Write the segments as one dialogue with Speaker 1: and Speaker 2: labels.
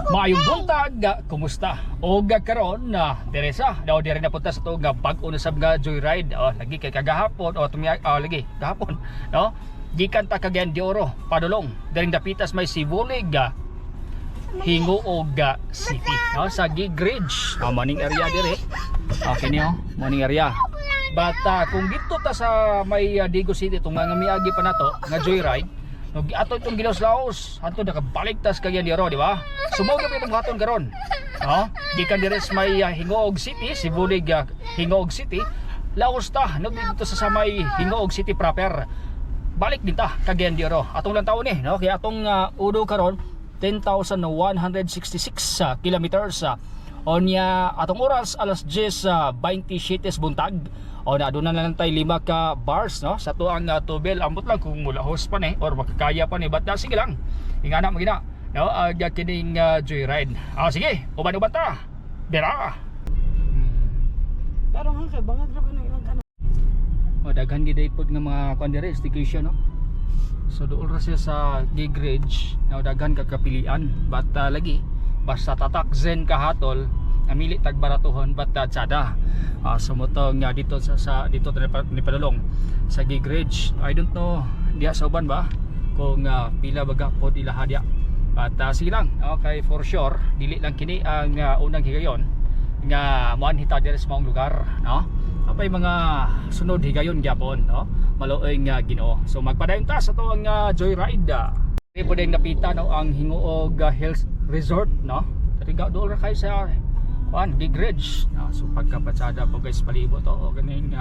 Speaker 1: Maayong buntag, kumusta? O karon na Teresa, daw dire na punta sa to nga bag-o na sab nga joyride. Lagi kay kagahapon lagi gahapon, no? Gikan ta kagayan di Oro, padulong. Diring dapitas may Sibulig, Hingoog City, no? Sa Gig Ridge, morning area dire. Okay niyo, morning area. Bata kung dito ta sa may Digo City tong nga miagi pa nato nga joyride. Ato itong gilaws-laos, ato nakabalik tas kagayan di Oro, di ba? Sumugod itong haton karon. No? Gikan dires may Hingoog City, Sibulig, Hingoog City. Laos ta, no dito sa may Hingoog City proper. Balik din ta kagayan di Oro. Atong lang taon no? Kaya atong udo karon 10,166 kilometers. Onya atong oras alas 10:27 buntag. O na doon na lang tayo 5 ka bars, no? Sa to ang tubel ambot lang kung mula host pa ni or makakaya pa ni, but sige lang ingana magina, no? Kining joyride. Sige, uban-uban ta dira.
Speaker 2: Tarong hang kay bangad ra ba nang ilang kana.
Speaker 1: Daghan gid pod nga mga kondire station, no? So dool ra siya sa Gig Ridge, no? Daghan ka kapilian, but lagi basta tatak zen kahatol amili tag baratuhon but tsada. Sumutong dito dito ni padulong sa Gig Ridge. I don't know diya sa uban ba kung pila baga pod ilaha diya, but sige lang, okay, for sure dili lang kini ang unang higayon nga moan hita diri sa maong lugar, no? Apay mga sunod higayon gyapon, no? Maluoy nga Ginoo. So magpadayon ta sa to ang joyride. Pwedeng napita, no, ang Hingoog Hills Resort, no? Tariga dool ra kay sa Gig Ridge, no? So pagkapatsada po guys palibot o ganing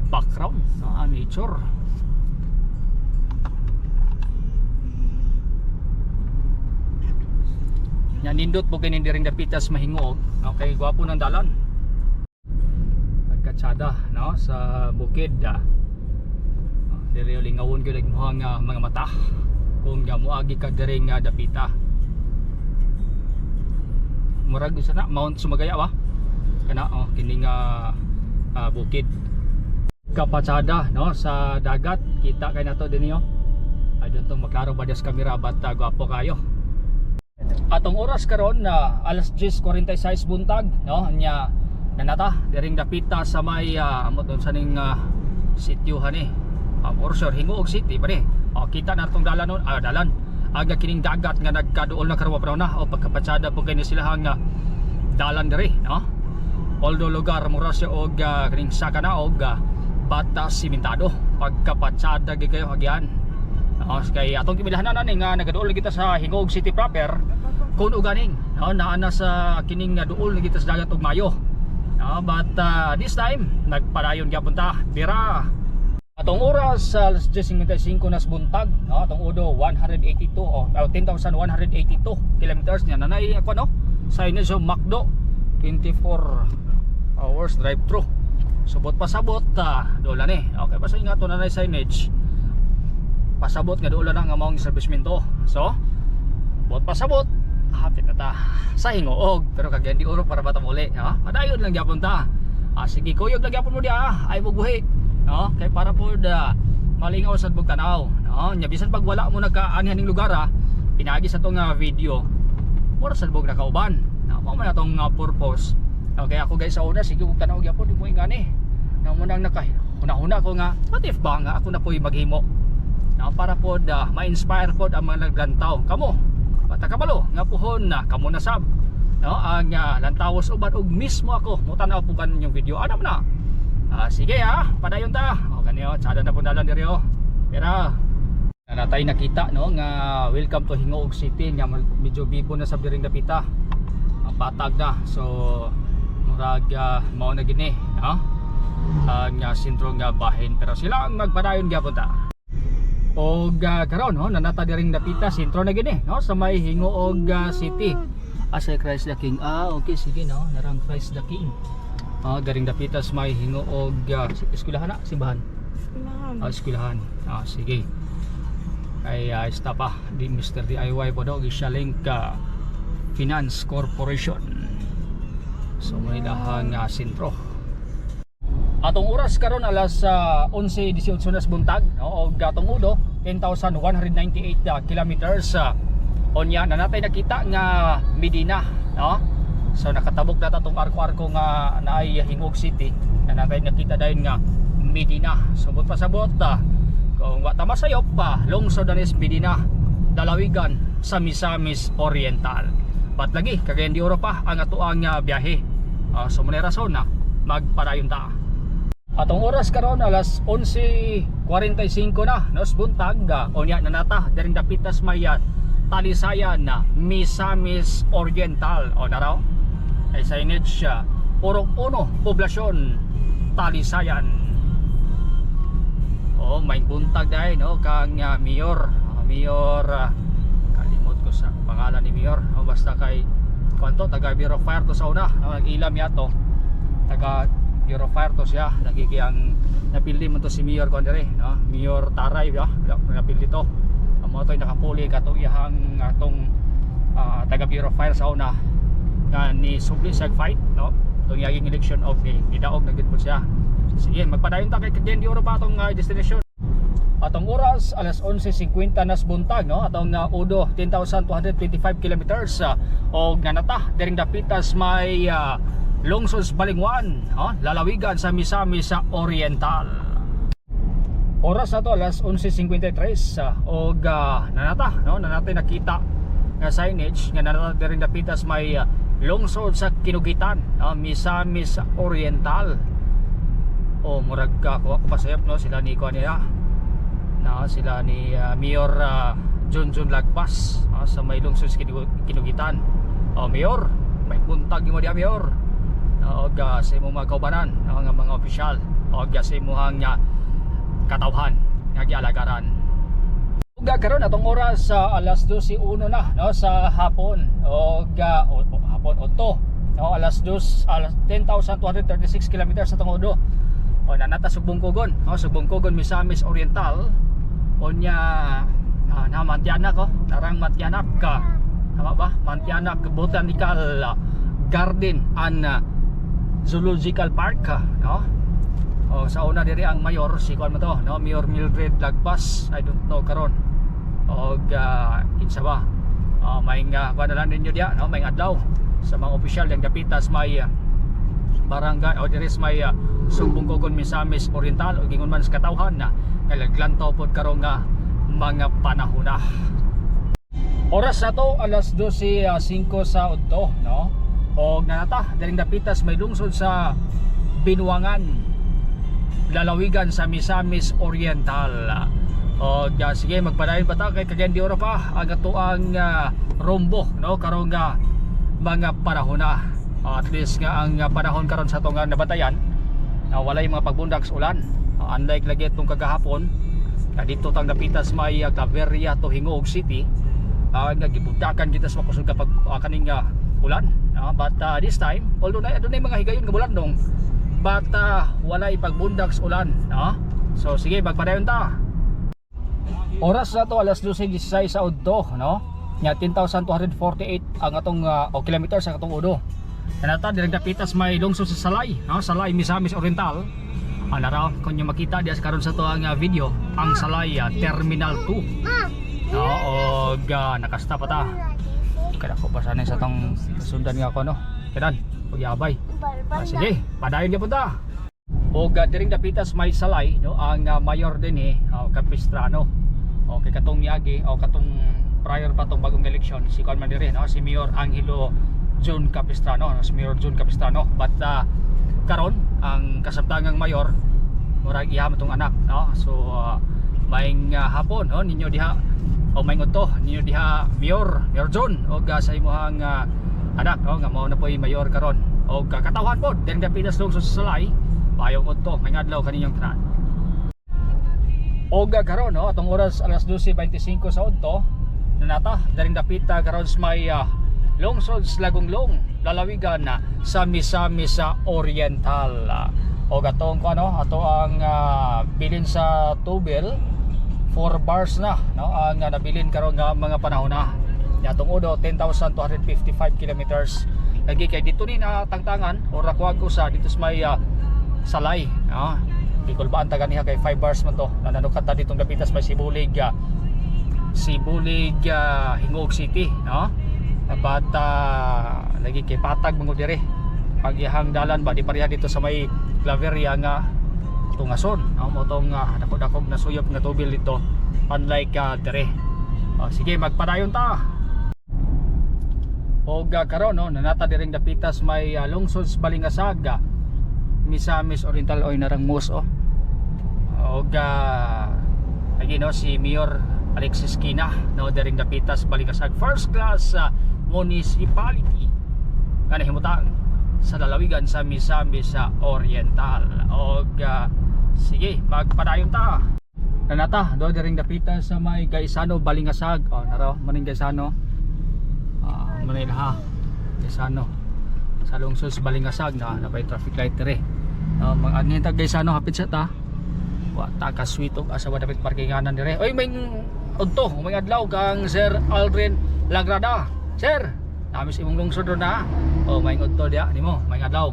Speaker 1: background, no? Nature. Nindot po ganing diring dapitas Mahingog. Okay, gwapo ng dalan. Pagkatsada, no, sa bukid. Diri lingawon gyud mga mata kung moagi ka diring dapita. Murag usa na Mount Sumagaya ba? Kana kining bukid. Kapatsada, no, sa dagat kita kay nato dinhi, I don't know maklaro ba sa camera, but gwapo kayo. Atong oras karon na alas 10:46 buntag, no, nya nanata diring dapita sa may amot sa ning sityo ni for sure Hingoog City pa ni. Kita na tong dalan nun, dalan aga kining dagat nga nagkaduol na karwa pa na o pagkapatsada po kay sila hang dalan diri, no? Although lugar mura siya og kining sakana og bata simentado pagkapatsada gyud kayo agyan. Kay atong kimilahanan ni nga nagaduol kita sa Hingoog City proper kuno ganing, no, naana sa kining duol kita sa dagat og Mayo, no? But this time nagpadayon gyapon ta dira. Atong oras alas 10:55 na buntag, no? Atong udo 182 10,182 kilometers niya nanay ako, no? Signage of Macdo 24 hours drive through. Subot pasabot dola ni. Okay, basta ingato nanay signage. Pasabot nga dola na nga maong servismento. So, bot pasabot hapit na ta sa Hingoog, pero kagayan di Oro para bata muli, no? Madayon lang gyapon ta. Sige, kuyog lang gyapon mo dia, ay bubuhi, no? Kay para po malingaw sa bugtanaw, no? Nya bisan pag wala mo nagkaanihan ning lugar, pinagi sa tong video mura sa bug nakauban, no? Mao man atong purpose. Okay, ako guys sa una sige ug tanaw gyapon di mo ingani, no? Munang nakahuna ko nga what if ba nga ako na po'y maghimo, no? Para po ma-inspire po ang mga naglantaw kamo bata kabalo nga puhon na kamo na sab, no? Ang lantawos uban og mismo ako mo tanaw po kan yung video ana na. Sige padayon ta. Kaniyo tsada na po dalan diri pero natay nakita, no, nga welcome to Hingoog City nga medyo bibo na sa diring dapita, patag na. So murag mao na gini, no, ang sentro nga bahin, pero sila ang magpadayon gyapon ta. Og karon, no, nanata diring dapita sentro na gini, no, sa may Hingoog City. Asay Christ the King. Okay, sige, no, narang Christ the King. Garing dapitas may Hingoog eskwelahan na, simbahan. Eskwelahan. Sige. Ay stop di Mr. DIY po daw Gishalink Finance Corporation. So may lahang sentro. Atong oras karon alas 11:18 na buntag, no, og atong udo 10,198 kilometers Onya na natay nakita nga Medina, no? So nakatabok na tatong arko-arko nga naay Hingog City. Na natay nakita dayon nga Medina. Subot pa sabot ta. Kung wa ta masayop pa, lungsod danis Medina, dalawigan sa Misamis Oriental. Bat lagi kagayan di Europa ang atoang biyahe. So muna rason na magpadayon ta. Atong oras karon alas 11:45 na, nos buntag onya na nata daring dapitas maya Talisayan na Misamis Oriental. O naraw ay signage siya Purok 1 Poblasyon Talisayan. O may buntag dahil no kang Mayor kalimot ko sa pangalan ni Mayor. O basta kay kanto taga Bureau of Fire to sa una, nag-ilam yato taga Bureau of Fire to siya. Lagi kayang napildi mo to si Mayor ko dire, no? Mayor Taray ya, napildi to. Mo to'y nakapuli katong iyang atong taga Bureau of Fire sa una nga ni subli sa fight, no? Itong iyang election of ni daog na gid po siya. Sige, magpadayon ta kay Cagayan de Oro pa atong destination. Atong oras alas 11:50 nas buntag, no? Atong udo 10,225 kilometers og nanata diring dapitas may lungsod Balingwan, lalawigan sa Misamis sa Oriental. Oras na to alas 11:53 og nanata, no? Nanatay nakita nga signage nga nanata diring dapitas may lungsod sa Kinugitan, Misamis Oriental. O murag kuha ko pasayap, no? Sila ni kuha niya na sila ni Mayor Junjun Lagpas sa may lungsod sa Kinugitan. Mayor, may puntag mo diya Mayor. Og sa imong mga kaubanan, nga mga opisyal, og sa imong katawhan nga gialagaran. Ug karon atong oras sa alas 12:01 na, no, sa hapon og hapon odto, no, alas 10,236 kilometers atong udo. O nanata Sugbungkugon, no, Sugbungkugon Misamis Oriental. Onya na Mantianak, narang Mantianak ka. Tama ba? Mantianak Botanical Garden and Zoological Park, no? O sa una diri ang mayor si kuan mo to, no, Mayor Mildred Lagpas. I don't know karon. Og kinsa ba? May nga padalan ninyo dia, no, may adlaw sa mga opisyal yang dapitas may barangay o diri may Sugbungkugon Misamis Oriental o gingon man sa katawhan na nalaglantaw pod karon nga mga panahon na. Oras na to alas 12:05 sa udto, no? Og nanata diring dapitas may lungsod sa Binuangan, lalawigan sa Misamis Oriental. O sige, magpadayon pa ta kay Cagayan de Oro pa ang atuang rombo, no, karon nga mga panahon na. At least nga ang panahon karon sa atong nabatayan na walay mga pagbundak sa ulan. Unlike lagi itong kagahapon dito tang dapitas may Claveria to Hingog City, nga gibundakan kita sa makusog kapag kaning ulan. But this time, although na adunay mga higayon nga bulan dong, but walay pagbundak sa ulan, no? So sige, magpadayon ta. Oras na to alas 12:16 sa udto, no? Nya 10,248 ang atong kilometers sa atong udo. Nanata direk dapitas may lungsod sa Salay, no? Salay Misamis Oriental. Ana raw kun yung makita dias karon sa to ang video, ang Salay Terminal 2. No, og nakasta pa ta. Kada ko pa sanay sa tong sundan nga ako, no. Kinan, pagyabay. Sige, padayon gyud ta. Og diring dapitas may Salay, no, ang mayor din Capistrano. Okay, katong niagi o katong prior pa tong bagong eleksyon si Juan Mandiri, no, si Mayor Angelo Jun Capistrano, no, si Mayor Jun Capistrano. But karon ang kasamtangang mayor murag iya matong anak, no. So maing hapon, no, ninyo diha o maing udto ninyo diha Mayor Jun og sa imong anak, no, nga mao na po'y mayor karon. Og katawhan pod diring dapitas lungsod sa Salay payong udto may adlaw kaninyong tanan. Og karon, no, atong oras alas 12:25 sa udto nanata daring dapita karon sa may lungsod sa Lagonglong, lalawigan na sa Misamis sa Oriental. O gatong ko, ano, ato ang bilin sa tubil 4 bars na, no, ang nabilin karon nga mga panahon na. Atong udo 10,255 kilometers. Lagi kay dito ni natangtangan o rakuag ko sa dito sa may Salay, no. Bicol ba ang taga niya kay 5 bars man to. Nananukad ta ditong dapitas may Sibulig Sibulig Hingog City, no? Dapat lagi kay patag mangod dire. Pagyahang dalan ba di pareha dito sa may Claveria nga tungason, no? Mo tong dako-dakog na suyop nga tubil dito unlike dire. Sige, magpadayon ta. Og karon no, nanata diring dapitas may lungsod sa Balingasag, Misamis Oriental oy narangmos og lagi no si Mayor Alexis Quina no diring dapitas Balingasag first class municipality kana himutang sa lalawigan sa Misamis Oriental. Og sige, magpadayon ta. Nanata do diring dapitas sa may Gaisano Balingasag. Naro maning Gaisano. Manila Gaisano sa lungsod sa Balingasag na napay traffic light dire. Mag-anhin ta Gaisano hapit sa ta. Wa ta ka sweet og asa wa dapat parkinganan dire. Oy may udto, may adlaw kang Sir Aldrin Lagrada. Sir, namis imong lungsod ro na. May udto dia nimo, may adlaw.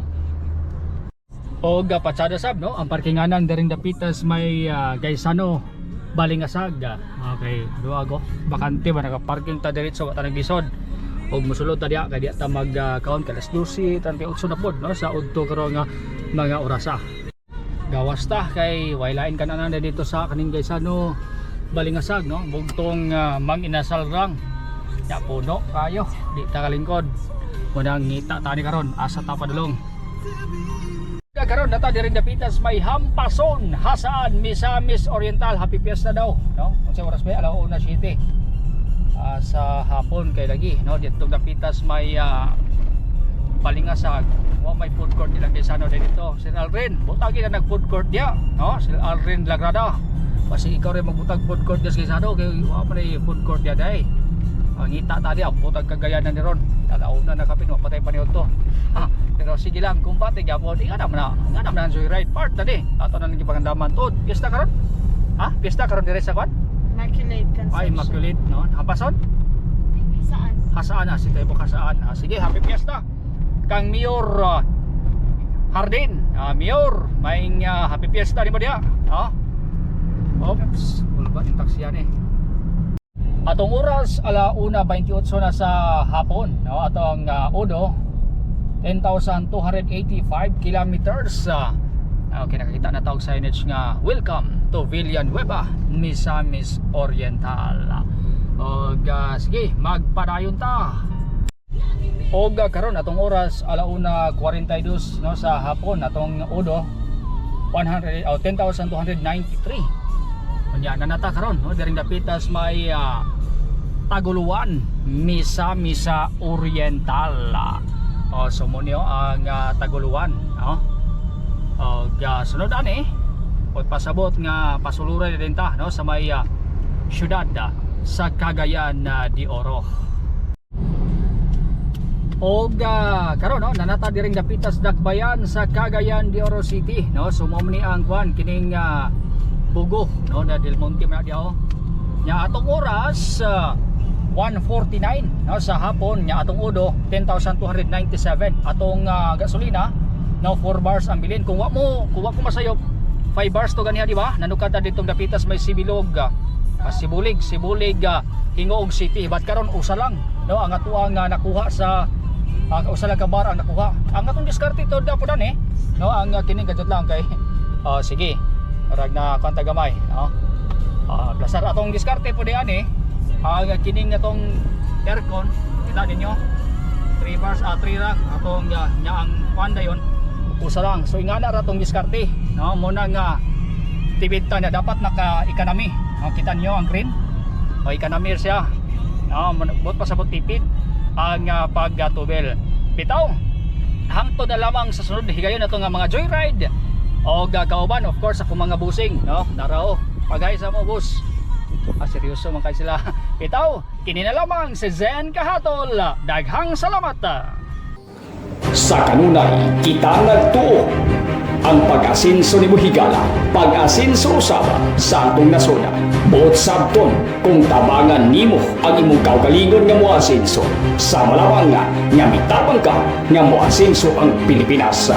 Speaker 1: Og patsada sab no, ang parkinganan diring dapitas may Gaisano Balingasag. Okay, duago. Bakante ba naka-parking ta diretso wa ta naglisod. Og mosulod ta diha kay diha ta mag-count kalas 12:38 na pod no sa udto karon nga mga orasa. Gawas ta kay waylain kanan dito sa kaning Gaisano Balingasag no, bugtong Mang Inasal rang. Ya puno kayo, di ta kalingkod. Munang ngita ta ni karon asa ta padulong. Karon nata diring dapitas may Hampason, Hasaan, Misamis Oriental. Happy Fiesta daw no. Unsay oras ba? 1:07. Sa hapon kay lagi no dito dapitas may Balingasag. May food court ilang Gaisano dito. Sir Alrin, butagi na nag food court dia no. Sir Alrin Lagrada. Kasi ikaw rin magbutag food court dia sa Gaisano kay wa pa rin food court dia dai. Ngita ta dia butag kagayanan ni ron. Talauna na kapin patay pa ni to. Pero sige lang kung pati gyapon nga naman na joyride part tadi. Ato na nang gipangandaman tod. Piyesta karon? Piyesta karon dire sa kwan?
Speaker 2: Immaculate Conception.
Speaker 1: Immaculate no. Hampason?
Speaker 2: Saan?
Speaker 1: Hasaan si tayo po Hasaan. Sige, happy fiesta. Kang Mayor Hardin. Mayor, may happy fiesta ni mo dia. Oops, bulba yung taksiyan Atong oras 1:28 na sa hapon no. Atong udo 10,285 kilometers. Okay, nakakita na tawag signage nga welcome to Villanueva, Misamis Oriental. Og sige, magpadayon ta. Og karon atong oras 1:42 no sa hapon atong udo 10,293. Unya na nata karon no diring dapitas may Taguluan, Misamis Oriental. So mo niyo ang Taguluan no. Og sunod ani pagpasabot nga pasuluray din ta no sa may syudad sa Cagayan de Oro. Og karon no nanata diring dapitas dakbayan sa Cagayan de Oro City no. Sumomni ang kwan kining Bugo no na Del Monte na diao. Nya atong oras 1:49 no sa hapon nya atong udo 10,297 atong gasolina no 4 bars ang bilin. Kung wa ko masayop 5 bars to ganiha di ba? Nanukad ta ditong dapitas may Sibilog Sibulig Hingog City. Bat karon usa lang no ang atuang nakuha sa usa lang ka bar ang nakuha. Ang atong diskarte to dapat no ang kining gadget lang kay sige marag na kwanta gamay no. Plasar atong diskarte po di ani ang kining atong aircon kita ninyo 3 bars 3 rack atong nya ang kwanda yon usa lang. So ingana ra atong diskarte no muna nga tibita na dapat naka economy kita niyo ang green o economy siya no bot pasabot tipid ang pagtubel bitaw hangtod na lamang sa sunod higayon nato nga mga joyride o kauban of course ako mga busing no narao pagay sa mo bus seryoso man kay sila bitaw kini na lamang si Zen Kahatol daghang salamat.
Speaker 3: Sa kanunay kita nagtuo ang pag-asinso ni Higala, pag-asinso usaba sa atong nasona. Buot sabton kung tabangan nimo ang imong kaugalingon nga moasinso sa malawang nga mitapang ka nga moasinso ang Pilipinas.